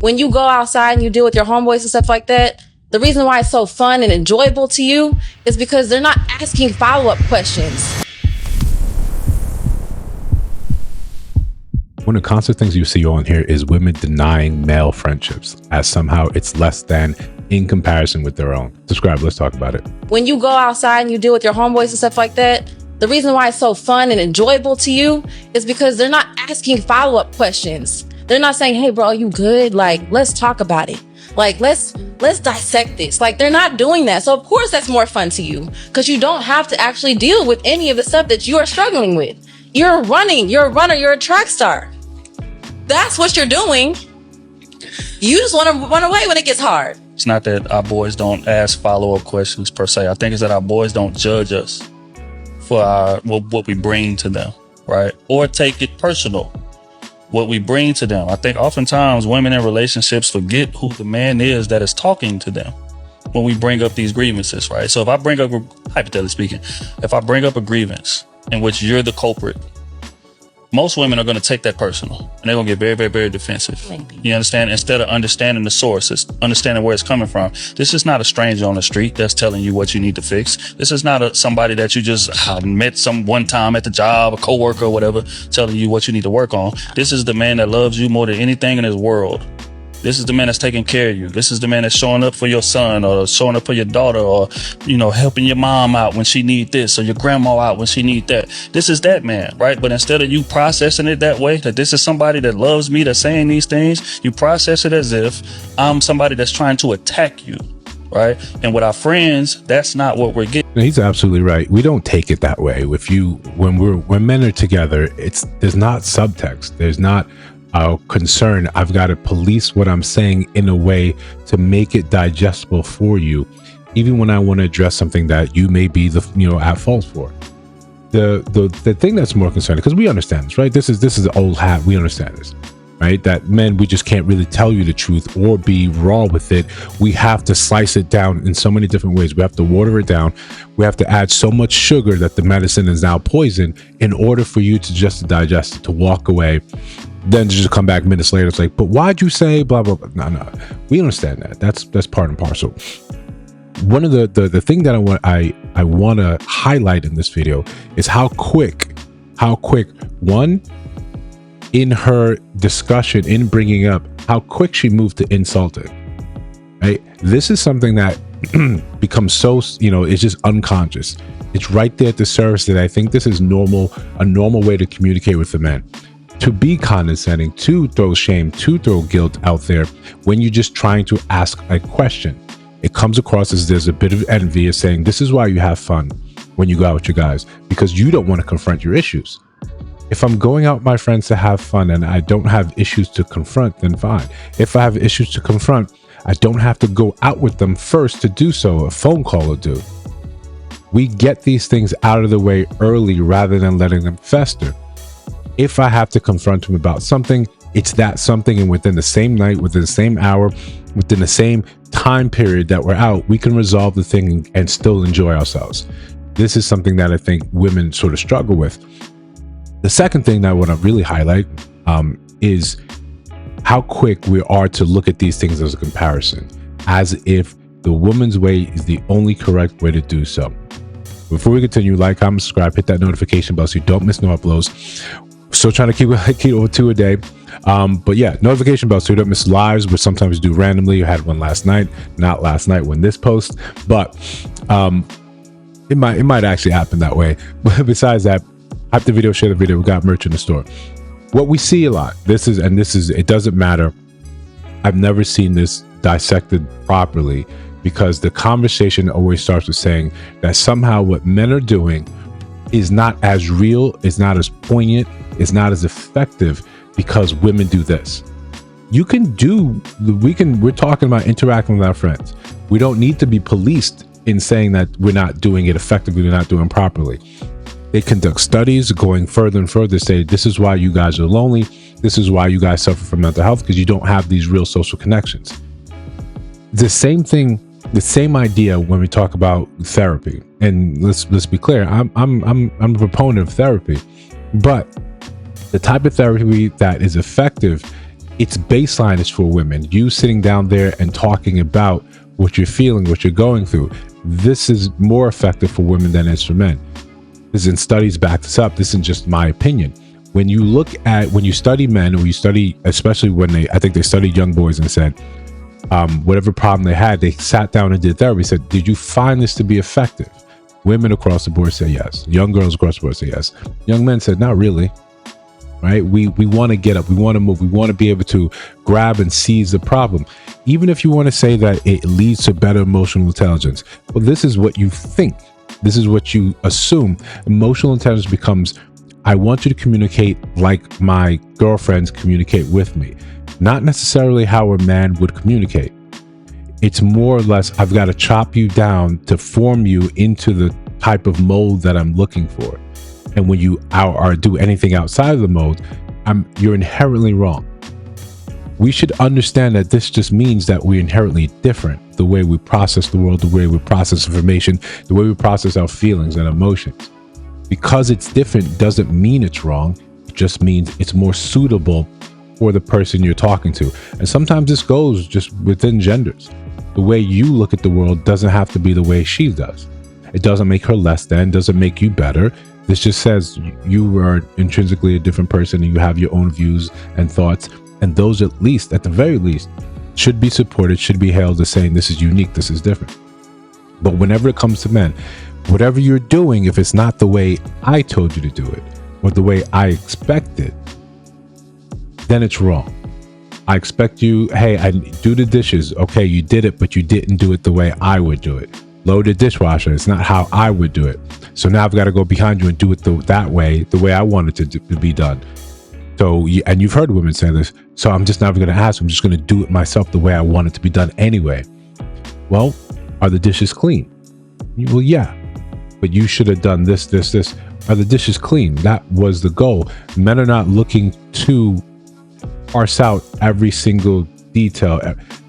When you go outside and you deal with your homeboys and stuff like that, the reason why it's so fun and enjoyable to you is because they're not asking follow-up questions. One of the constant things you see on here is women denying male friendships as somehow it's less than in comparison with their own. Subscribe, let's talk about it. When you go outside and you deal with your homeboys and stuff like that, the reason why it's so fun and enjoyable to you is because they're not asking follow-up questions. They're not saying, hey bro, you good? Like, let's talk about it. Like, let's dissect this. Like, they're not doing that. So of course that's more fun to you because you don't have to actually deal with any of the stuff that you are struggling with. You're running, you're a runner, you're a track star. That's what you're doing. You just want to run away when it gets hard. It's not that our boys don't ask follow-up questions per se. I think it's that our boys don't judge us for what we bring to them, right? Or take it personal, what we bring to them. I think oftentimes women in relationships forget who the man is that is talking to them when we bring up these grievances, right? So if I bring up, hypothetically speaking, if I bring up a grievance in which you're the culprit, most women are going to take that personal and they're going to get very, very, very defensive. Maybe. You understand? Instead of understanding the source, it's understanding where it's coming from. This is not a stranger on the street that's telling you what you need to fix. This is not somebody that you just met one time at the job, a coworker or whatever, telling you what you need to work on. This is the man that loves you more than anything in this world. This is the man that's taking care of you. This is the man that's showing up for your son or showing up for your daughter or, helping your mom out when she need this or your grandma out when she need that. This is that man, right? But instead of you processing it that way, that this is somebody that loves me, that's saying these things, you process it as if I'm somebody that's trying to attack you, right? And with our friends, that's not what we're getting. He's absolutely right. We don't take it that way. When men are together, there's not subtext. There's not concern. I've got to police what I'm saying in a way to make it digestible for you, even when I want to address something that you may be at fault for. The thing that's more concerning, because we understand this, right? This is old hat. We understand this, right? That men, we just can't really tell you the truth or be raw with it. We have to slice it down in so many different ways. We have to water it down. We have to add so much sugar that the medicine is now poison in order for you to just digest it, to walk away. Then to just come back minutes later, it's like, but why'd you say blah, blah, blah? No, we understand that. That's part and parcel. One of the thing that I want to highlight in this video is how quick, one, in her discussion, in bringing up, how quick she moved to insulting, right? This is something that becomes so, it's just unconscious. It's right there at the surface that I think this is a normal way to communicate with the men. To be condescending, to throw shame, to throw guilt out there when you're just trying to ask a question. It comes across as there's a bit of envy of saying, this is why you have fun when you go out with your guys, because you don't want to confront your issues. If I'm going out with my friends to have fun and I don't have issues to confront, then fine. If I have issues to confront, I don't have to go out with them first to do so. A phone call will do. We get these things out of the way early rather than letting them fester. If I have to confront him about something, it's that something, and within the same night, within the same hour, within the same time period that we're out, we can resolve the thing and still enjoy ourselves. This is something that I think women sort of struggle with. The second thing that I want to really highlight is how quick we are to look at these things as a comparison, as if the woman's way is the only correct way to do so. Before we continue, like, comment, subscribe, hit that notification bell so you don't miss no uploads. Still trying to keep over 2 a day. But yeah, notification bell so you don't miss lives, which sometimes we do randomly. I had one last night, not last night when this post, but it might actually happen that way. But besides that, hype the video, share the video. We got merch in the store. What we see a lot, it doesn't matter. I've never seen this dissected properly, because the conversation always starts with saying that somehow what men are doing is not as real, is not as poignant, is not as effective because women do this. We're talking about interacting with our friends. We don't need to be policed in saying that we're not doing it effectively, we're not doing it properly. They conduct studies going further and further, say this is why you guys are lonely, this is why you guys suffer from mental health, because you don't have these real social connections. The same thing, the same idea when we talk about therapy. And let's be clear, I'm a proponent of therapy, but the type of therapy that is effective its baseline is for women. You sitting down there and talking about what you're feeling, what you're going through. This is more effective for women than it is for men. This in studies back this up. This isn't just my opinion. When you study men, or you study, especially when I think they studied young boys and said, whatever problem they had, they sat down and did therapy, said, did you find this to be effective? Women across the board say yes. Young girls across the board say yes. Young men said, not really. Right? We want to get up. We want to move. We want to be able to grab and seize the problem. Even if you want to say that it leads to better emotional intelligence. Well, this is what you think. This is what you assume. Emotional intelligence becomes, I want you to communicate like my girlfriends communicate with me. Not necessarily how a man would communicate. It's more or less, I've got to chop you down to form you into the type of mold that I'm looking for. And when you do anything outside of the mold, you're inherently wrong. We should understand that this just means that we're inherently different. The way we process the world, the way we process information, the way we process our feelings and emotions. Because it's different doesn't mean it's wrong. It just means it's more suitable for the person you're talking to. And sometimes this goes just within genders. The way you look at the world doesn't have to be the way she does. It doesn't make her less than, doesn't make you better. This just says you are intrinsically a different person and you have your own views and thoughts. And those, at the very least, should be supported, should be hailed as saying this is unique, this is different. But whenever it comes to men, whatever you're doing, if it's not the way I told you to do it or the way I expected, then it's wrong. I expect you, hey, I do the dishes. Okay, you did it, but you didn't do it the way I would do it. Load the dishwasher. It's not how I would do it. So now I've got to go behind you and do it that way, the way I want it to be done. So, and you've heard women say this, so I'm just not going to ask. I'm just going to do it myself the way I want it to be done anyway. Well, are the dishes clean? Well, yeah, but you should have done this. Are the dishes clean? That was the goal. Men are not looking to parse out every single detail.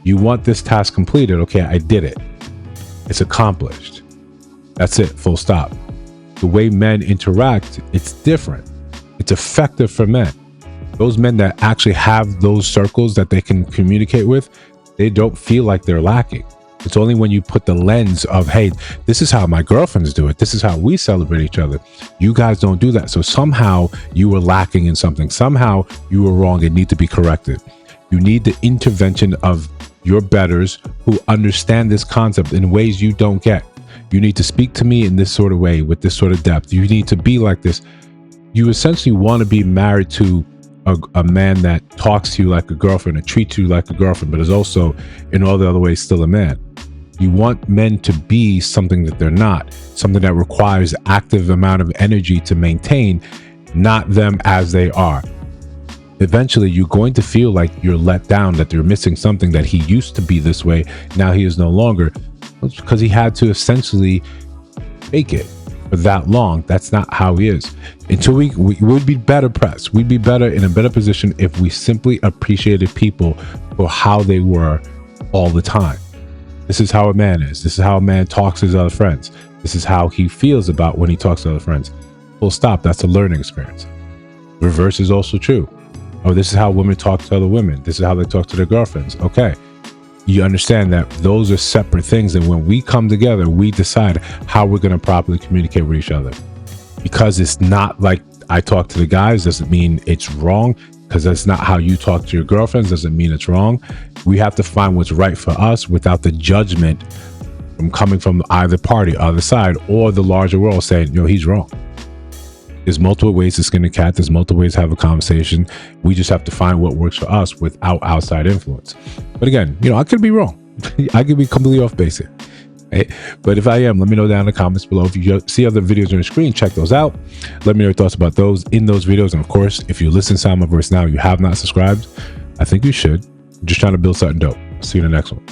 You want this task completed. Okay, I did it. It's accomplished. That's it, full stop. The way men interact, it's different. It's effective for men. Those men that actually have those circles that they can communicate with, they don't feel like they're lacking. It's only when you put the lens of, hey, this is how my girlfriends do it. This is how we celebrate each other. You guys don't do that. So somehow you were lacking in something. Somehow you were wrong and need to be corrected. You need the intervention of your betters who understand this concept in ways you don't get. You need to speak to me in this sort of way, with this sort of depth. You need to be like this. You essentially want to be married to a man that talks to you like a girlfriend and treats you like a girlfriend, but is also in all the other ways still a man. You want men to be something that they're not, something that requires active amount of energy to maintain, not them as they are. Eventually, you're going to feel like you're let down, that you're missing something, that he used to be this way, now he is no longer. It's because he had to essentially fake it for that long. That's not how he is. Until we would be better pressed. We'd be better in a better position if we simply appreciated people for how they were all the time. This is how a man is. This is how a man talks to his other friends. This is how he feels about when he talks to other friends. Full stop. That's a learning experience. Reverse is also true. Oh, this is how women talk to other women. This is how they talk to their girlfriends. Okay. You understand that those are separate things. And when we come together, we decide how we're going to properly communicate with each other. Because it's not like I talk to the guys doesn't mean it's wrong. Because that's not how you talk to your girlfriends doesn't mean it's wrong. We have to find what's right for us without the judgment from coming from either party, other side, or the larger world saying, yo, he's wrong. There's multiple ways to skin a cat. There's multiple ways to have a conversation. We just have to find what works for us without outside influence. But again, I could be wrong. I could be completely off base here. Right? But if I am, let me know down in the comments below. If you see other videos on your screen, check those out. Let me know your thoughts about those in those videos. And of course, if you listen to Sound My Voice now, you have not subscribed, I think you should. I'm just trying to build something dope. See you in the next one.